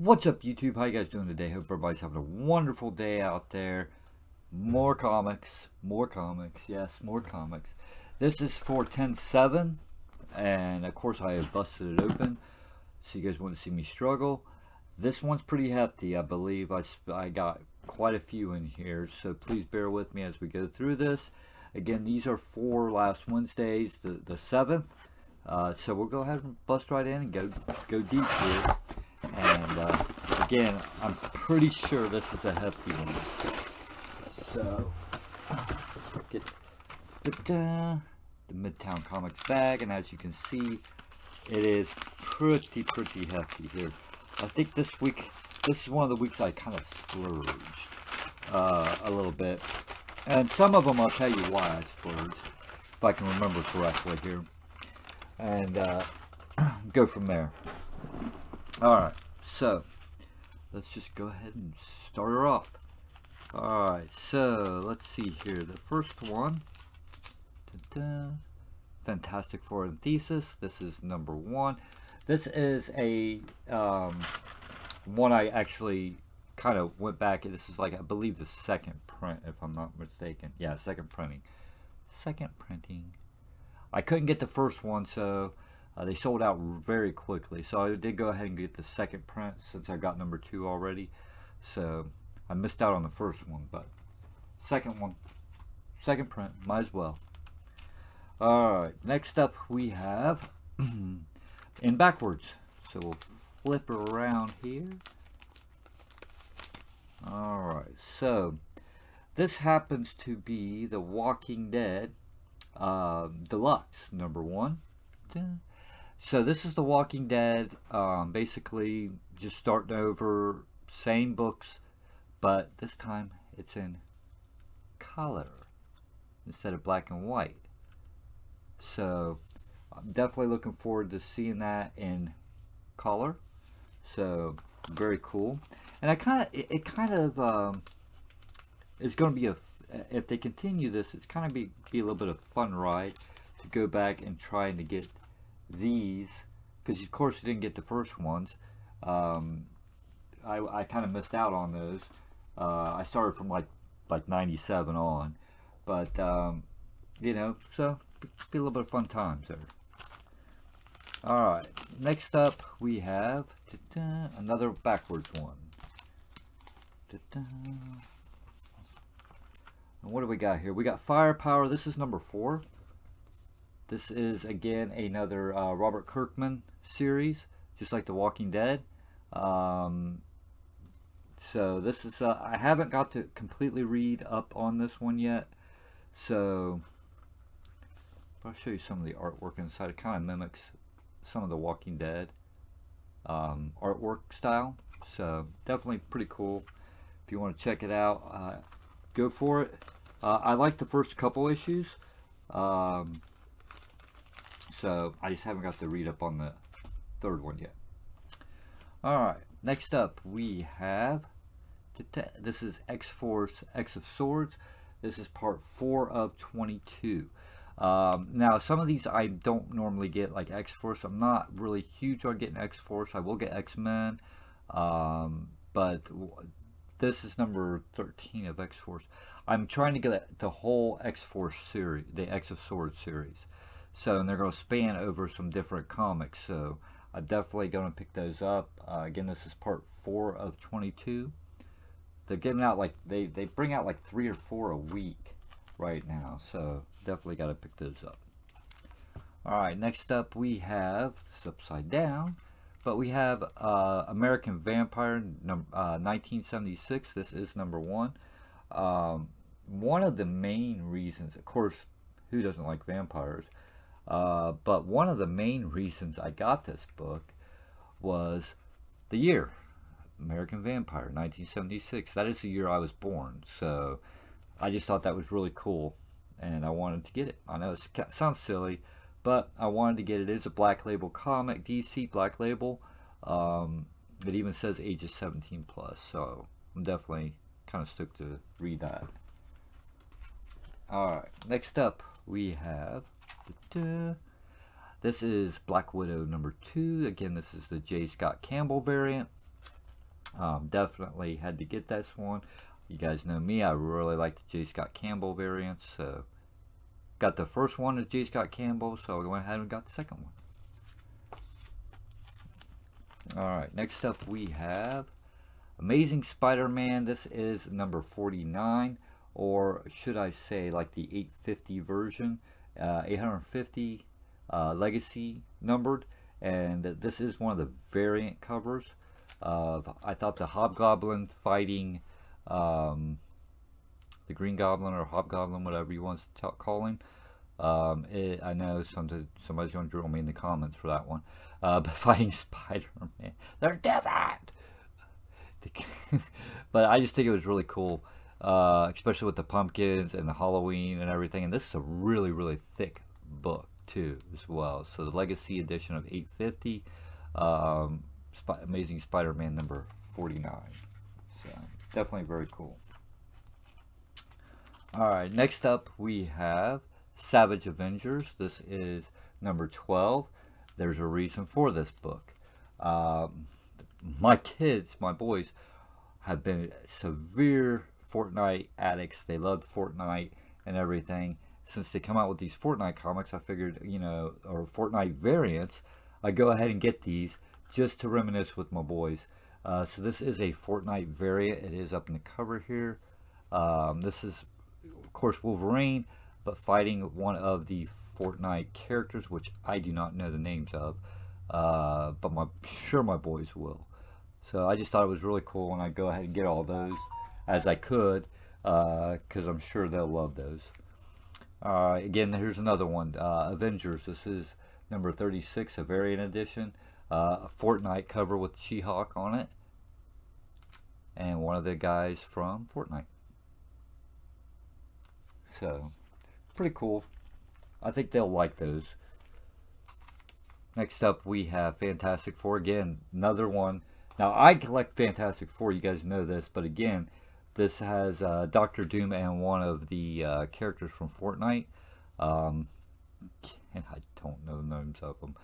What's up, YouTube? How you guys doing today? Hope everybody's having a wonderful day out there. More comics, yes, more comics. This is for 10/7, and of course I have busted it open, so you guys want to see me struggle. This one's pretty hefty, I believe. I got quite a few in here, so please bear with me as we go through this. Again, these are for last Wednesdays, the 7th. So we'll go ahead and bust right in and go deep here. And again, I'm pretty sure this is a hefty one. So get the Midtown Comics bag, and as you can see, it is pretty hefty here. I think this is one of the weeks I kind of splurged a little bit, and some of them I'll tell you why I splurged, if I can remember correctly here, and go from there. Alright, so let's just go ahead and start her off. Alright, so let's see here. The first one, Fantastic Four and Thesis. This is number 1. This is a one I actually kind of went back. This is like, I believe, the second print, if I'm not mistaken. Yeah, second printing. I couldn't get the first one, so they sold out very quickly, so I did go ahead and get the second print since I got number 2 already. So I missed out on the first one, but second print, might as well. Alright, next up we have in backwards. So we'll flip her around here. Alright, so this happens to be The Walking Dead Deluxe, number 1. So this is The Walking Dead, basically just starting over, same books, but this time it's in color instead of black and white. So I'm definitely looking forward to seeing that in color. So very cool. And it kind of is going to be if they continue this, it's kind of be a little bit of fun ride to go back and trying to get these, because of course you didn't get the first ones. I kind of missed out on those. I started from like 97 on, but you know, so be a little bit of fun times there. Alright, next up we have another backwards one. And what do we got here? We got Firepower. This is number 4. This is again another Robert Kirkman series, just like The Walking Dead. So this is I haven't got to completely read up on this one yet, so I'll show you some of the artwork inside. It kind of mimics some of The Walking Dead artwork style, so definitely pretty cool. If you want to check it out, go for it. I like the first couple issues. So I just haven't got to read up on the third one yet. Alright, next up we have, this is XForce, X of Swords. This is part 4 of 22. Now some of these I don't normally get, like XForce. I'm not really huge on getting XForce. I will get X-Men, but this is number 13 of X-Force. I'm trying to get the whole X-Force series, the X of Swords series. So, and they're going to span over some different comics. So, I'm definitely going to pick those up. Again, this is part 4 of 22. They're giving out like, they bring out like 3 or 4 a week right now. So, definitely got to pick those up. Alright, next up we have, it's upside down, but we have American Vampire, 1976. This is number 1. One of the main reasons, of course, who doesn't like vampires? But one of the main reasons I got this book was the year. American Vampire, 1976. That is the year I was born. So I just thought that was really cool, and I wanted to get it. I know it sounds silly, but I wanted to get it. It is a Black Label comic, DC Black Label. It even says ages 17 plus, so I'm definitely kind of stoked to read that. Alright, next up we have, this is Black Widow number 2. Again, this is the J. Scott Campbell variant. Definitely had to get this one. You guys know me, I really like the J. Scott Campbell variants, so got the first one of J. Scott Campbell, so I went ahead and got the second one. Alright, next up we have Amazing Spider-Man. This is number 49, or should I say like the 850 version, 850 legacy numbered, and this is one of the variant covers of, I thought, the Hobgoblin fighting the Green Goblin or Hobgoblin, whatever you want to call him. I know somebody's going to drill me in the comments for that one, but fighting Spider-Man, they're different. But I just think it was really cool, especially with the pumpkins and the Halloween and everything. And this is a really, really thick book too, as well. So the Legacy edition of 850, Amazing Spider-Man number 49. So definitely very cool. All right, next up we have Savage Avengers. This is number 12. There's a reason for this book. My kids, my boys, have been severe Fortnite addicts. They loved Fortnite and everything. Since they come out with these Fortnite comics, I figured, you know, or Fortnite variants, I'd go ahead and get these just to reminisce with my boys. So this is a Fortnite variant. It is up in the cover here. This is, of course, Wolverine, but fighting one of the Fortnite characters, which I do not know the names of, but I'm sure my boys will. So I just thought it was really cool, and I'd go ahead and get all those as I could, because I'm sure they'll love those. Again, here's another one, Avengers. This is number 36, a variant edition, a Fortnite cover with She-Hulk on it, and one of the guys from Fortnite. So, pretty cool. I think they'll like those. Next up, we have Fantastic Four. Again, another one. Now, I collect Fantastic Four, you guys know this, but again, this has Doctor Doom and one of the characters from Fortnite. And I don't know the names of them.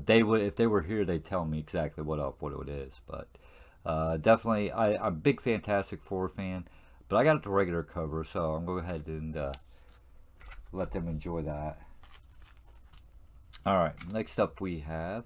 They would, if they were here, they'd tell me exactly what it is. But definitely, I'm a big Fantastic Four fan, but I got the regular cover, so I'm going to go ahead and let them enjoy that. Alright, next up we have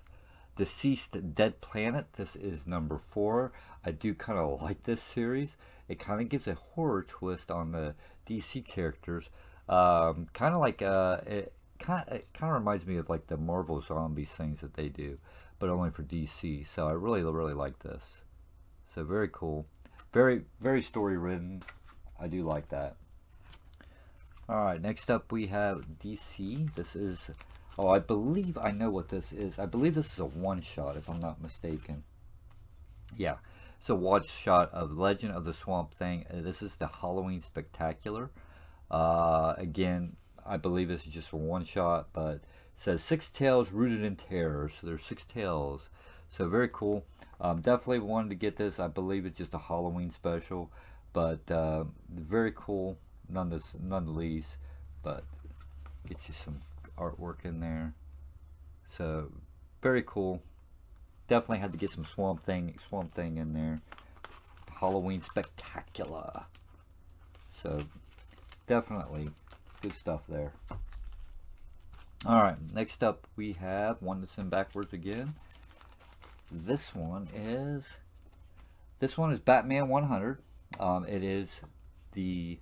Deceased Dead Planet. This is number 4. I do kind of like this series. It kind of gives a horror twist on the DC characters. Kind of like it kind of reminds me of like the Marvel Zombies things that they do, but only for DC. So I really like this. So very cool, very story written. I do like that. All right, next up we have DC. This is, oh, I believe I know what this is. I believe this is a one-shot, if I'm not mistaken. Yeah, it's a one-shot of Legend of the Swamp Thing. This is the Halloween Spectacular. Again, I believe this is just a one-shot, but it says 6 tales rooted in terror. So there's 6 tales. So very cool. Definitely wanted to get this. I believe it's just a Halloween special, but very cool none the least. But get you some artwork in there. So very cool. Definitely had to get some Swamp Thing in there. Halloween Spectacular. So definitely good stuff there. Alright, next up we have one that's in backwards again. This one is Batman 100. It is the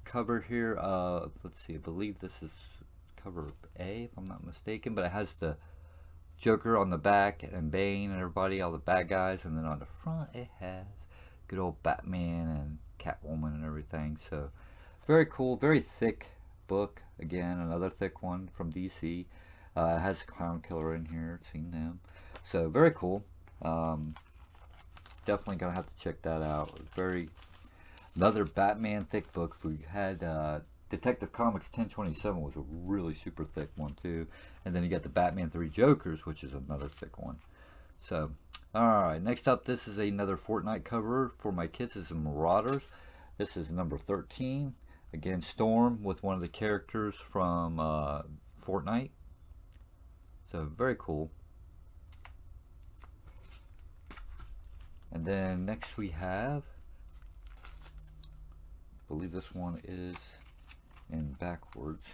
cover here of, let's see, I believe this is cover A, if I'm not mistaken, but it has the Joker on the back and Bane and everybody, all the bad guys, and then on the front it has good old Batman and Catwoman and everything. So very cool, very thick book. Again, another thick one from DC. It has Clown Killer in here, seen them. So very cool. Definitely gonna have to check that out. Another Batman thick book. We had Detective Comics 1027 was a really super thick one too, and then you got the Batman 3 Jokers, which is another thick one. So alright, next up, this is another Fortnite cover for my kids. This is Marauders. This is number 13. Again, Storm with one of the characters from Fortnite. So very cool. And then next we have, I believe this one is in backwards.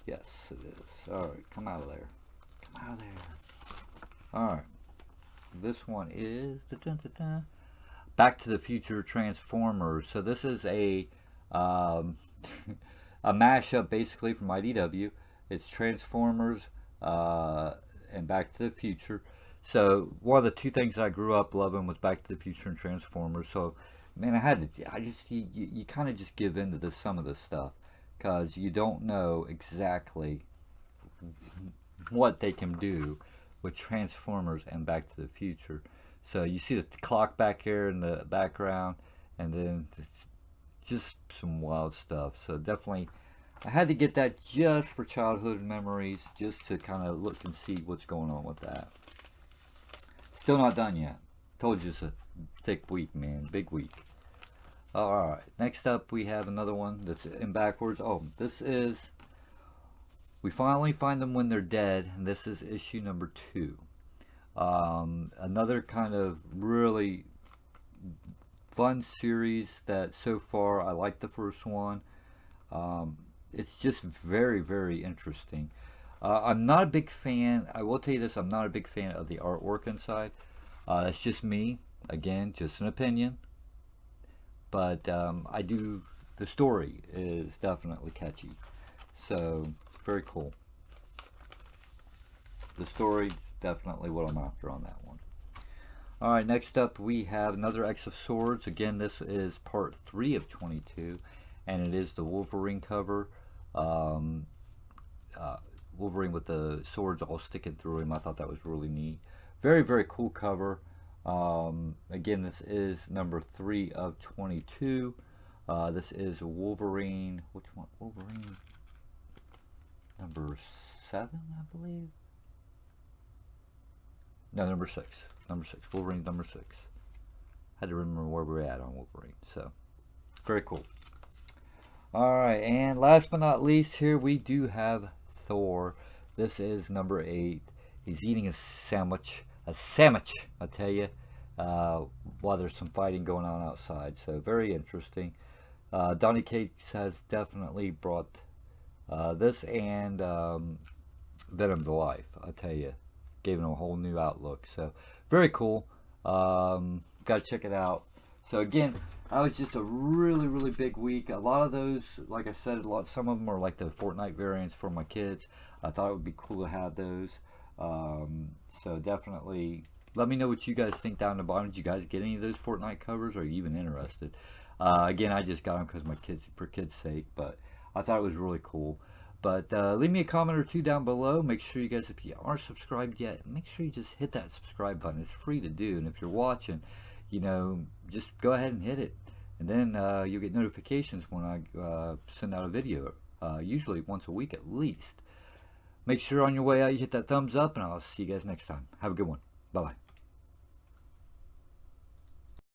Yes, it is. Alright, come out of there. Come out of there. Alright. This one is Back to the Future Transformers. So this is a a mashup basically from IDW. It's Transformers and Back to the Future. So one of the two things I grew up loving was Back to the Future and Transformers. So man, you kind of just give in to some of this stuff because you don't know exactly what they can do with Transformers and Back to the Future. So you see the clock back here in the background, and then it's just some wild stuff. So definitely I had to get that just for childhood memories, just to kind of look and see what's going on with that. Still not done yet. Told you it's a thick week, man. Big week. Alright, next up we have another one that's in backwards. Oh, this is We Finally Find Them When They're Dead, and this is issue number 2. Another kind of really fun series that so far I like the first one. It's just very, very interesting. I'm not a big fan, I will tell you this, I'm not a big fan of the artwork inside. That's just me, again, just an opinion. But the story is definitely catchy. So, very cool. The story, definitely what I'm after on that one. Alright, next up we have another X of Swords. Again, this is part 3 of 22, and it is the Wolverine cover. Wolverine with the swords all sticking through him. I thought that was really neat. Very, very cool cover. Again, this is number 3 of 22. This is Wolverine. Which one? Wolverine number 7, I believe. No, number 6. Number 6. Wolverine number 6. Had to remember where we're at on Wolverine. So, very cool. Alright, and last but not least, here we do have Thor. This is number 8. He's eating a sandwich. A sandwich, I tell you. While there's some fighting going on outside. So, very interesting. Donny Cates has definitely brought this and Venom to life, I tell you. Gave him a whole new outlook. So, very cool. Gotta check it out. So, again, that was just a really, really big week. A lot of those, like I said, some of them are like the Fortnite variants for my kids. I thought it would be cool to have those. So, definitely let me know what you guys think down the bottom. Did you guys get any of those Fortnite covers? Or are you even interested? Again, I just got them because for kids' sake. But I thought it was really cool. But leave me a comment or two down below. Make sure you guys, if you aren't subscribed yet, make sure you just hit that subscribe button. It's free to do. And if you're watching, you know, just go ahead and hit it. And then you'll get notifications when I send out a video. Usually once a week at least. Make sure on your way out you hit that thumbs up. And I'll see you guys next time. Have a good one. Bye-bye.